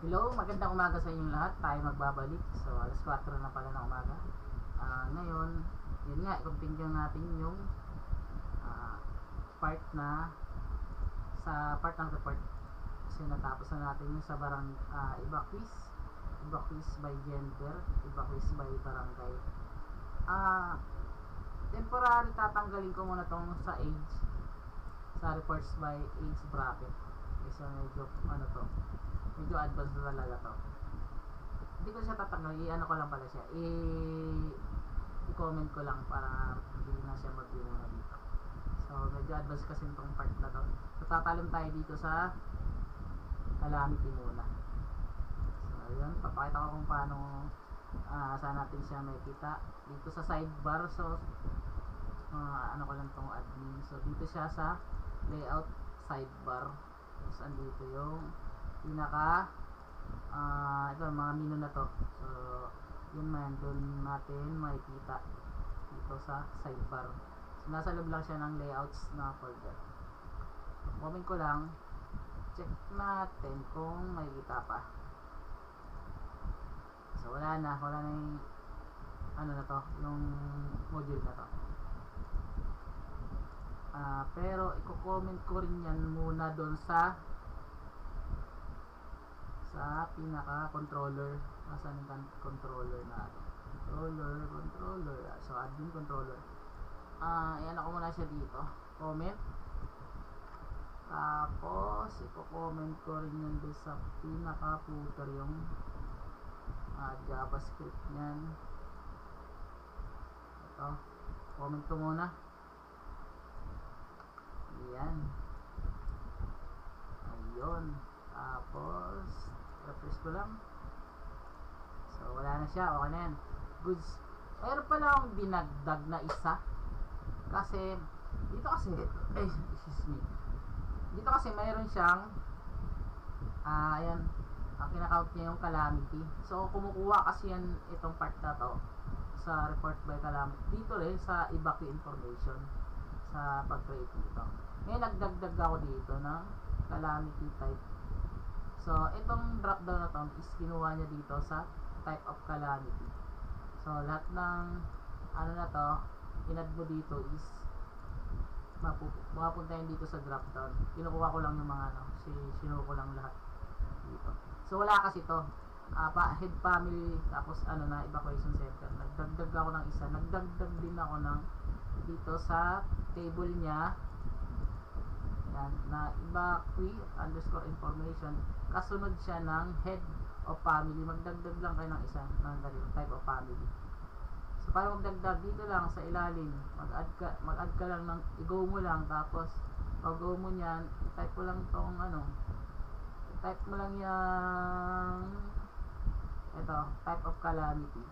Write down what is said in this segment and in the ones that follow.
Hello, magandang umaga sa inyong lahat. Tayo magbabalik. So, alas 4 na pala ng umaga. Ngayon, yun nga, i-continue natin yung part na sa part ng report. Kasi natapos na natin yung sa iba quiz by gender, iba quiz by barangay. Temporary tatanggalin ko muna tong sa age, sa reports by age bracket. So, medyo advanced na talaga to. Hindi ko siya tatanggal, i-ano ko lang pala siya, i-comment ko lang para hindi na siya mag-view na dito. So, medyo advanced kasi itong part na to. So, tatalon tayo dito sa calamity muna. So, ayun, papakita ko kung paano saan natin siya makikita. Dito sa sidebar, so, ano ko lang tong admin. So, dito siya sa layout sidebar. So, andito yung pinaka ito mga menu na to. So yun man, doon natin makikita dito sa sidebar. So nasa loob lang siya ng layouts na folder. Comment ko lang, check natin kung makikita pa. So wala na yung ano na to, yung module na to. Pero i-comment ko rin yan muna doon sa pinaka controller. Nasaan yung controller natin? Controller. So admin controller. Ayan ako muna siya dito. Comment. Tapos i-comment ko rin yun doon sa pinaka footer yung JavaScript niyan. Ito. Comment ko muna. Ayan. Ayun. Tapos refresh ko lang. So wala na siya, okay na yan. Goods. Mayroon pala akong dinagdag na isa. Kasi dito kasi excuse me. Dito kasi mayroon siyang ayan, ang kinakount niya yung calamity. So kumukuha kasi yan itong part na to sa report by calamity. Dito rin sa evacuate information sa pag-create nito. Ngayon nagdagdag ako dito ng calamity type. So, itong drop down na to is kinuha niya dito sa type of calamity. So, lahat ng ano na to, inad mo dito is mapupunta yun dito sa drop down. Kinukuha ko lang yung mga sinuko ko lang lahat dito. So, wala kasi to. Head family, tapos evacuation center. Nagdagdag ako ng isa. Nagdagdag din ako ng dito sa table niya. Yan, na evacuate _ information. Kasunod siya ng head of family. Magdagdag lang kayo ng isa ng type of family. So para magdagdag dito lang sa ilalim, mag-add ka lang ng i-go mo lang, tapos pag-go mo niyan, type mo lang tong type mo lang yung ito, type of calamity.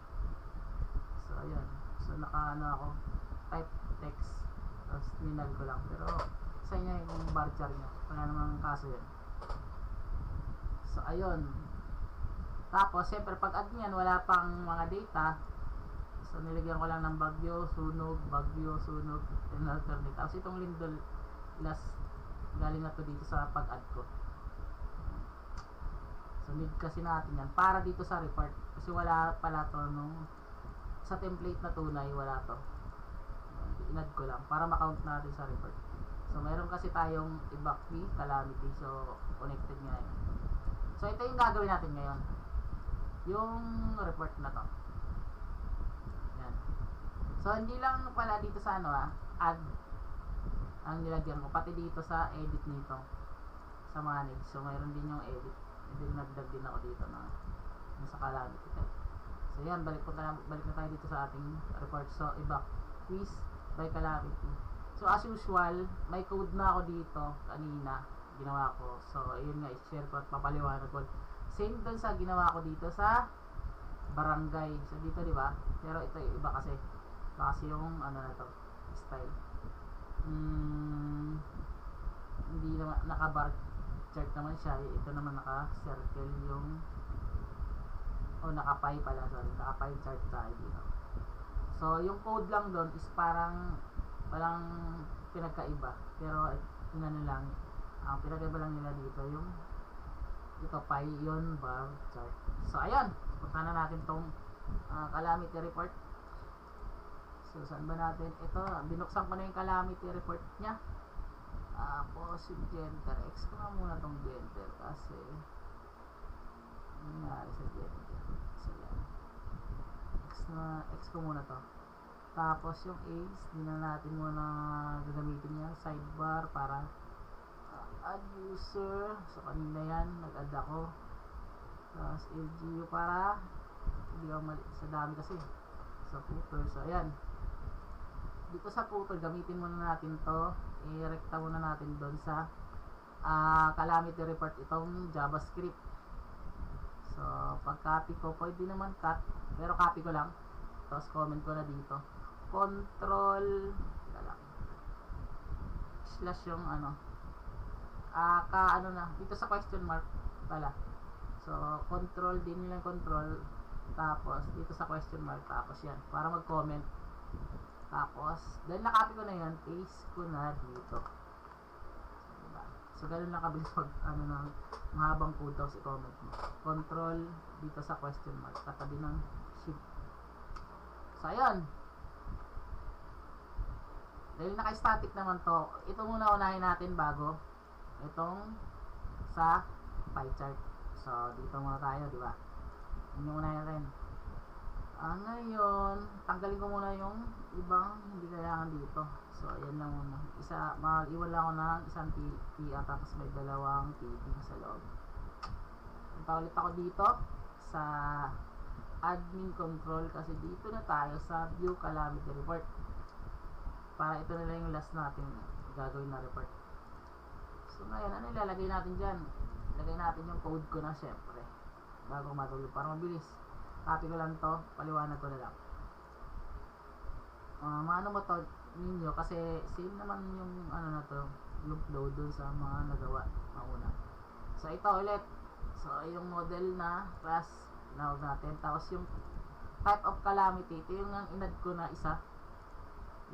So ayun. So ako, type text, tapos ninag ko lang, pero sa inyo yung varchar nyo, wala namang kaso yun. So ayun. Tapos siyempre pag add nyan wala pang mga data, so nilagyan ko lang ng bagyo, sunog, and alternate. Tapos itong lindol last galing na to dito sa pag add ko. So need kasi natin yan para dito sa report, kasi wala pala to nung sa template na tunay, wala to. Inad ko lang para makount natin sa report. So meron kasi tayong evacuate calamity, so connected nga yun. So ito yung gagawin natin ngayon, yung report na to. Yan. So hindi lang pala dito sa add ang nilagyan ko, pati dito sa edit nito sa manage. So mayroon din yung edit, nagdag din ako dito na sa calamity type. So yan, balik na tayo dito sa ating report. So evacuate by calamity. So as usual, may code na ako dito kanina, ginawa ko. So ayun nga, i-share ko at papaliwanag ko. Same dun sa ginawa ko dito sa barangay. So dito, di ba? Pero ito iba kasi. Yung na to, style. Hindi naman naka-bar chart naman siya. Ito naman naka-circle yung naka-pie pala, sorry. Naka-pie chart tayo dito. So yung code lang doon is parang walang pinagkaiba, pero lang ang pinagkaiba lang nila dito yung ito, Pion bar chart. So, ayan. Punta na natin tong calamity report. So, saan ba natin? Ito, binuksan ko na yung calamity report niya. Positive gender. X ko nga muna tong gender kasi nangyari sa gender. So, yan. X ko muna to. Tapos, yung age, hindi na natin muna gagamitin yan. Sidebar para add user. So, kanina yan. Nag-add ako. Tapos, LGU para hindi ako mali. Sa dami kasi. So, footer. So, ayan. Dito sa footer, gamitin muna natin to. I-recta muna natin doon sa calamity report itong JavaScript. So, pag copy ko, pwede naman cut. Pero copy ko lang. Tapos, comment ko na dito. Control slash yung dito sa question mark pala. So, control din nila control. Tapos, dito sa question mark. Tapos, yan. Para mag-comment. Tapos, dahil nakopy ko na yan, paste ko na dito. So, diba? So, ganun lang kabilis pag, ng mahabang code tapos i-comment mo. Control dito sa question mark. Katabi ng shift. So, ayan. Dahil naka-static naman to, ito muna unahin natin bago itong sa pie chart. So, dito muna tayo, di ba? Yun yung unahin natin. Ngayon, tanggalin ko muna yung ibang hindi kailangan dito. So, ayan lang muna. Mag-iwan lang ako ng isang PR tapos may dalawang TP sa loob. Punta ulit ako dito sa admin control kasi dito na tayo sa view calamity report. Para ito na lang yung last natin gagawin na report. So, ngayon, ano ilalagay natin dyan? Lagay natin yung code ko na syempre. Bago matulog. Para mabilis. Copy ko lang to. Paliwanag ko na lang. Maano mo to ninyo kasi same naman yung na to. Yung flow dun sa mga nagawa mauna. So, ito ulit. So, yung model na class tinawag natin. Tapos yung type of calamity. Ito yung inad ko na isa.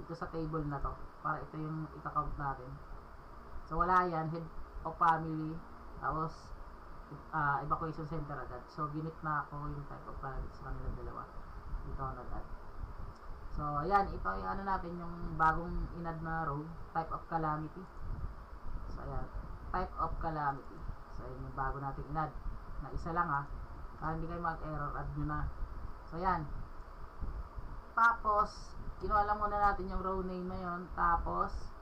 Dito sa table na to para ito yung ika-count natin. So wala yan, head of family tapos evacuation center agad. So ginit na ako yung type of calamity sa kanilang dalawa. Dito ako nag-add. So ayan, ito yung natin yung bagong inad na row, type of calamity. So ayan, type of calamity. So ayan yung bago natin inad na isa lang para hindi kayo mag-error, add nyo na. So ayan. Tapos kinuha lang muna natin yung row name na yun. Tapos,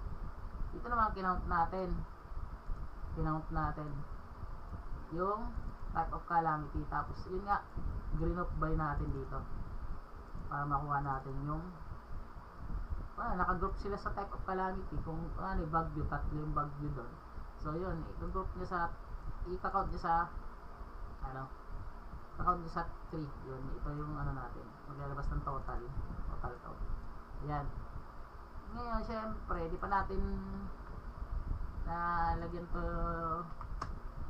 dito naman kinount natin. Yung type of calamity. Tapos, yun nga, green up by natin dito. Para makuha natin yung nakagroup sila sa type of calamity. Kung bagyo, tatlo yung bagyo doon. So, yun, i-group niya sa, i-count niya sa, i-count niya sa 3. Yun, ito yung natin. Maglalabas ng total count. Ayan. Ngayon, syempre, di pa natin nalagyan to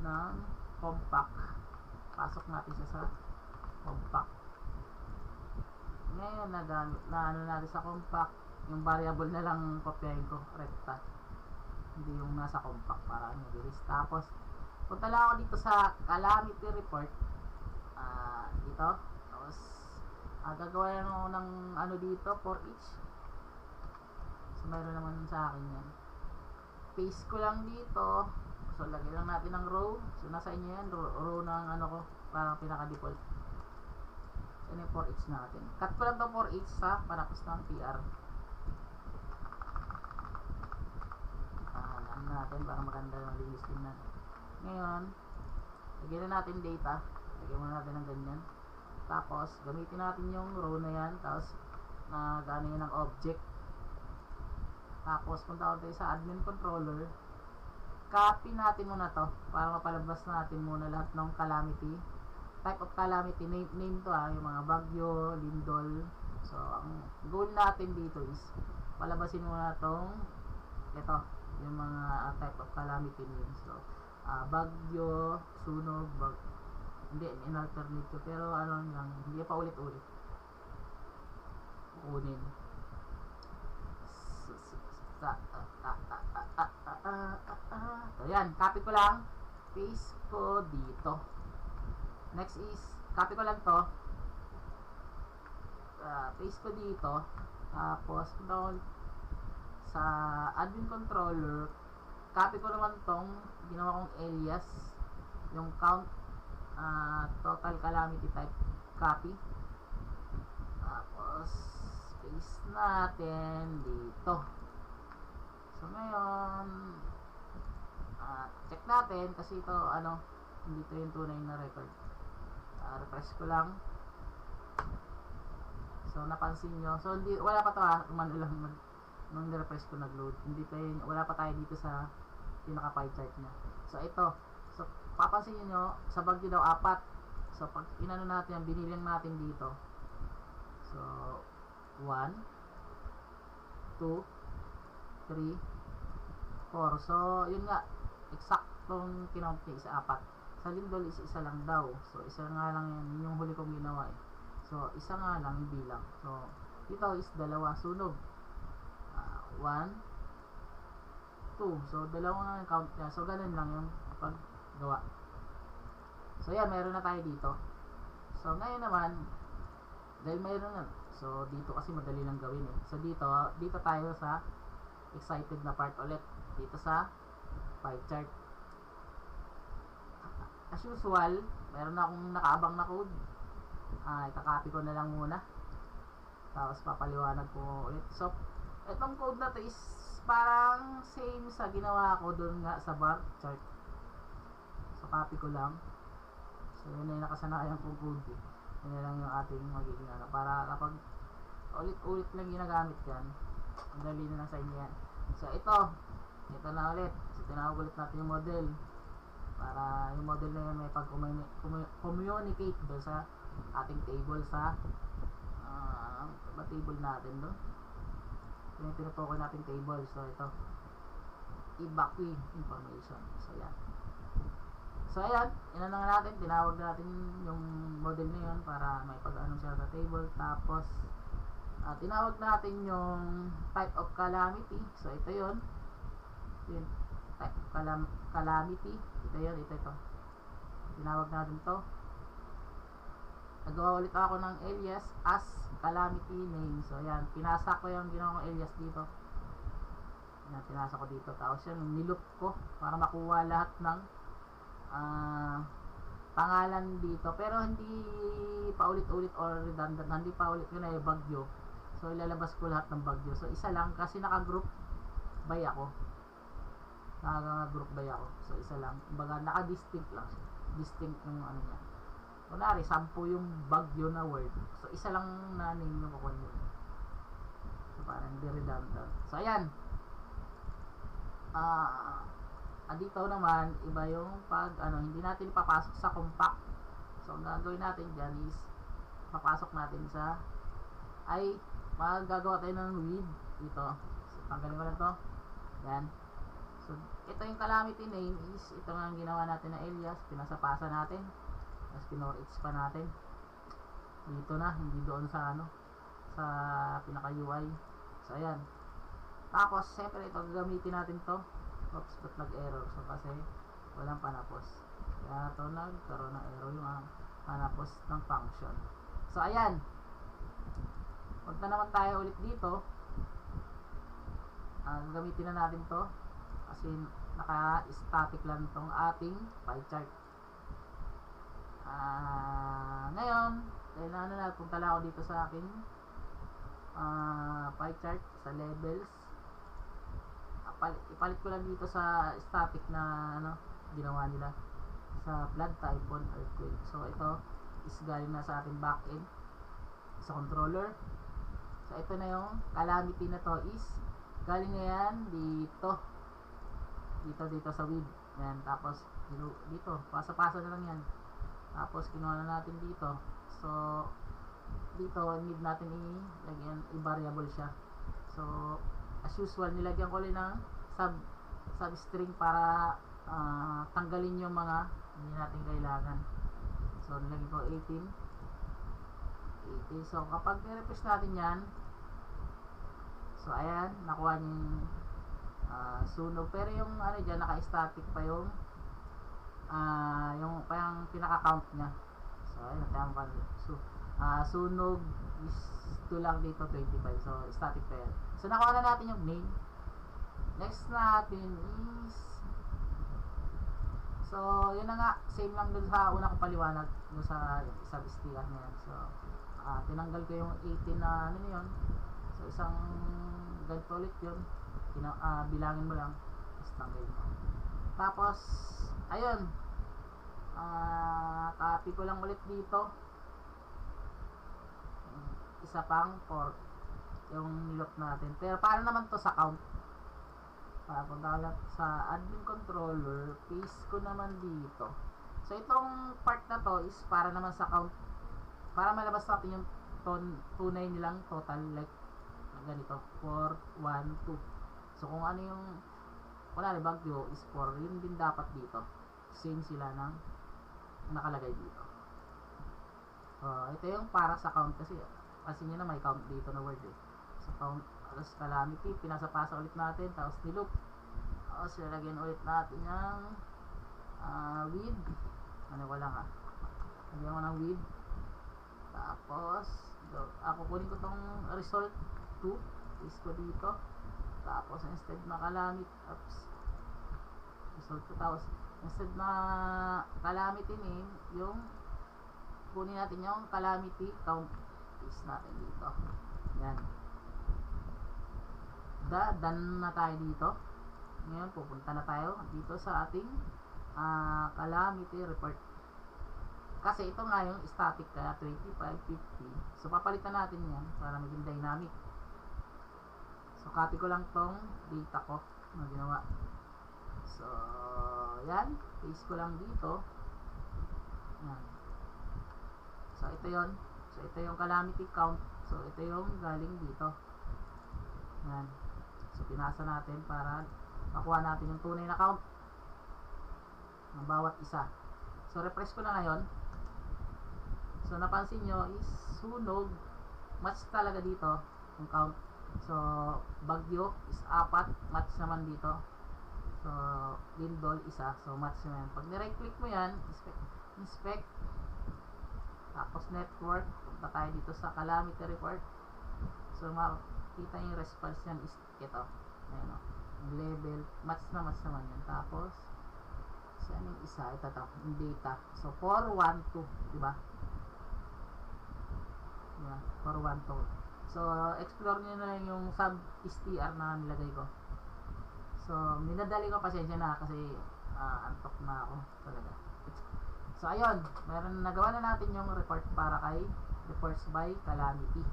ng compact. Pasok natin siya sa compact. Ngayon, natin sa compact, yung variable na lang kopyahin ko, recta. Hindi yung nasa compact para mabilis. Tapos, punta lang ako dito sa calamity report. Dito. Tapos, gagawa lang ako ng dito for each. So, mayroon naman sa akin yan. Paste ko lang dito. So, lagay lang natin ng row. So, nasa inyo yan. Row ng ko. Parang pinaka-default. So, yun yung for each natin. Cut ko lang to for each sa panapos ng PR. Ano natin para maganda ng linis din na. Ngayon, lagyan na natin data. Lagyan muna natin ng ganyan. Tapos, gamitin natin yung row na yan. Tapos, gano'n yun ng object. Tapos, punta tayo sa admin controller. Copy natin muna to para mapalabas natin muna lahat ng calamity. Type of calamity. Name to yung mga bagyo, lindol. So, ang goal natin dito is palabasin muna tong ito, yung mga type of calamity name. So, bagyo, sunog, hindi, in alternate pero lang, hindi pa ulit-ulit kunin. So, yan, copy ko lang, paste ko dito. Next is, copy ko lang to. Paste ko dito. Tapos, sa admin controller, copy ko naman tong ginawa kong alias, yung count, total calamity type, copy. Tapos, paste natin dito. So, ngayon, check natin kasi ito, hindi ito yung tunay na record. Refresh ko lang. So, napansin nyo. So, wala pa ito umano lang nung refresh ko nag-load. Wala pa tayo dito sa pinaka-pie chart niya. So, ito. So, papansin nyo, sa bagyo daw 4. So, pag inano natin yan, binilang natin dito. So, 1, 2, 3, 4. So, yun nga, eksaktong kinount niya, isa 4. Sa lindol, isa lang daw. So, isa nga lang yan. Yun yung huli kong ginawa eh. So, isa nga lang yung bilang. So, dito is dalawa sunog. 1, 2. So, dalawa nga yung count niya. So, ganun lang yung paggawa. So, yan. Meron na tayo dito. So, ngayon naman, dahil mayroon na. So, dito kasi madali lang gawin eh. So, dito tayo sa excited na part ulit. Dito sa pie chart. As usual, meron na akong nakaabang na code. Ikakopy ko na lang muna. Tapos, papaliwanag ko ulit. So, itong code na to is parang same sa ginawa ko doon nga sa bar chart. So, copy ko lang. So, yun na yung nakasanayan kong code eh. Yun na lang yung ating magiging para kapag ulit-ulit lang ginagamit yan, ang dali na lang sa inyo yan. So, ito na ulit. So, tinawag ulit natin yung model para yung model na yun may pag-communicate doon sa ating table sa table natin doon. Yung tinutukoy natin table. So, ito evacuate information. So, yan. So, ayan, inano nga natin, tinawag natin yung model na yun para may pag-ano siya sa table. Tapos, tinawag natin yung type of calamity. So, ito yun. Yun, type of calamity. Ito yun, ito. Tinawag natin to. Nagawa ulit ako ng alias as calamity name. So, ayan, pinasa ko yung ginawa kong alias dito. Ayan, pinasa ko dito. Tapos yun, niloop ko para makuha lahat ng pangalan dito, pero hindi paulit-ulit or redundant, hindi paulit ko na yung bagyo. So, ilalabas ko lahat ng bagyo. So, isa lang kasi naka-group by ako. Naka-group by ako. So, isa lang. Kumbaga, naka-distinct lang siya. Distinct yung ano niya. Kunwari, 10 yung bagyo na word. So, isa lang na name yung kukunin. So, parang hindi redundant. So, ayan. Dito naman, iba yung hindi natin papasok sa compact. So, ang gagawin natin dyan is, papasok natin sa, magagawa tayo ng with dito. So, tanggalin ko lang to. Yan. So, ito yung calamity name is, ito nga ang ginawa natin na alias, pinasapasa natin. Tapos, pinor-its pa natin. Dito na, hindi doon sa sa pinaka-UI. So, ayan. Tapos, siyempre, ito, gagamitin natin to. Oops, ba't nag-error? So, kasi walang panapos. Kaya ito nagkaroon ng error yung panapos ng function. So, ayan. Punta naman tayo ulit dito. Gamitin na natin to. Kasi naka-static lang itong ating pie chart. Ngayon, dahil punta lang ako dito sa aking pie chart sa levels. Ipalit ko lang dito sa static na ginawa nila sa flood, typhoon, earthquake. So, ito is galing na sa ating backend sa controller. So, ito na yung calamity na to is galing na yan dito sa with. Yan. Tapos, dito, pasa-pasa na lang yan. Tapos, kinuha na natin dito. So, dito, need natin i-variable siya. So, as usual, nilagyan ko rin ng substring para tanggalin yung mga hindi natin kailangan. So, nilagyan ko 18. So, kapag i-refresh natin yan, so, ayan, nakuha niyo yung sunog. Pero yung dyan, naka-static pa yung yung parang pinaka-count niya. So, ayun, natayang pa. So, sunog is 2 lang dito, 25. So, static pa yan. So, nakuha na natin yung name. Next natin is, so, yun na nga, same lang dun sa una kong paliwanag, dun sa sticker na yan. So, tinanggal ko yung 18 na, ano na yun. So, isang ganito ulit yun. Bilangin mo lang. Tapos, tanggal mo. Tapos, ayun. Copy ko lang ulit dito. Isa pang port. Yung nilot natin. Pero, paano naman to sa count? Papunta ulit sa admin controller. Paste ko naman dito. So, itong part na to is para naman sa count. Para malabas natin yung tunay nilang total. Like, ganito. 4, 1, 2. So, kung ano yung wala na bagyo is 4. Yun din dapat dito. Same sila ng nakalagay dito. Ito yung para sa count kasi nyo na may count dito na word eh. So, count alas calamity. Pinasa-pasa ulit natin. Tapos niloop. Tapos lalagyan ulit natin yung with. Ano ko lang lagyan ko ng with. Tapos ako kunin ko tong result 2. Paste ko dito. Tapos instead na calamity, result 2. Tapos instead na calamity name, yung kunin natin yung calamity count. Paste natin dito. Yan. Done na tayo dito. Ngayon pupunta na tayo dito sa ating calamity report. Kasi ito nga yung static kaya 25, 50. So papalitan natin yan para maging dynamic. So copy ko lang tong data ko na ginawa. So yan, paste ko lang dito. Yan. So ito yon. So ito yung calamity count. So ito yung galing dito. Yan. So pinasa natin para makuha natin yung tunay na count ng bawat isa. So refresh ko na ngayon. So napansin nyo is sunog match talaga dito yung count. So bagyo is 4, match naman dito. So lindol isa, so match naman. Pag ni-right click mo yan, inspect, tapos network, punta tayo dito sa calamity report. So makikita yung response yan is ito. Ayan o, yung level, match naman yan. Tapos saan yung isa? Ito to, yung data. So 412, diba? Yeah, 412. So explore nyo na yung sub str na nilagay ko. So minadali ko, pasensya na kasi antok na ako talaga. So ayun, nagawa na natin yung report para kay reports by calamity.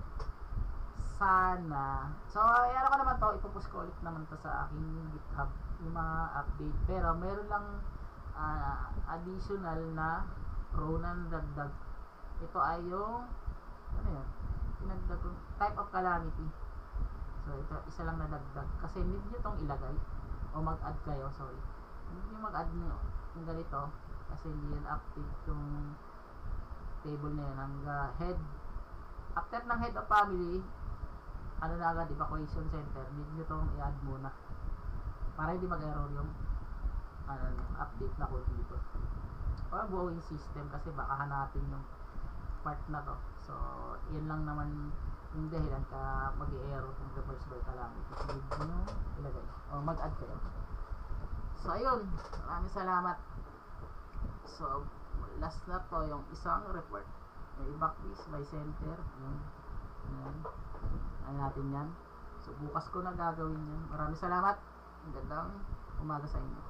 Sana. So ano ko naman to, ipupush ko ulit naman to sa aking GitHub yung mga update. Pero meron lang additional na row na dagdag. Ito ay yung ano yun? Pinagdag ko type of calamity. So ito isa lang na dagdag kasi need nyo tong ilagay o mag-add kayo, sorry. Need nyo mag-add nyo yung ganito kasi hindi yan update yung table na yan. Ang head, after ng head of family, ano na agad, evacuation center, need nyo tong i-add muna para hindi mag-error yung update na code dito or buuing system kasi baka hanapin yung part na to. So yan lang naman yung dahilan ka mag-i-error kung reverse by calamity. Need nyo ilagay o mag-add kayo. So ayun, maraming salamat. So last na to yung isang report, yung evacuees by center. Ayun natin yan. So bukas ko na gagawin yan. Maraming salamat. Ang gandang umaga sa inyo.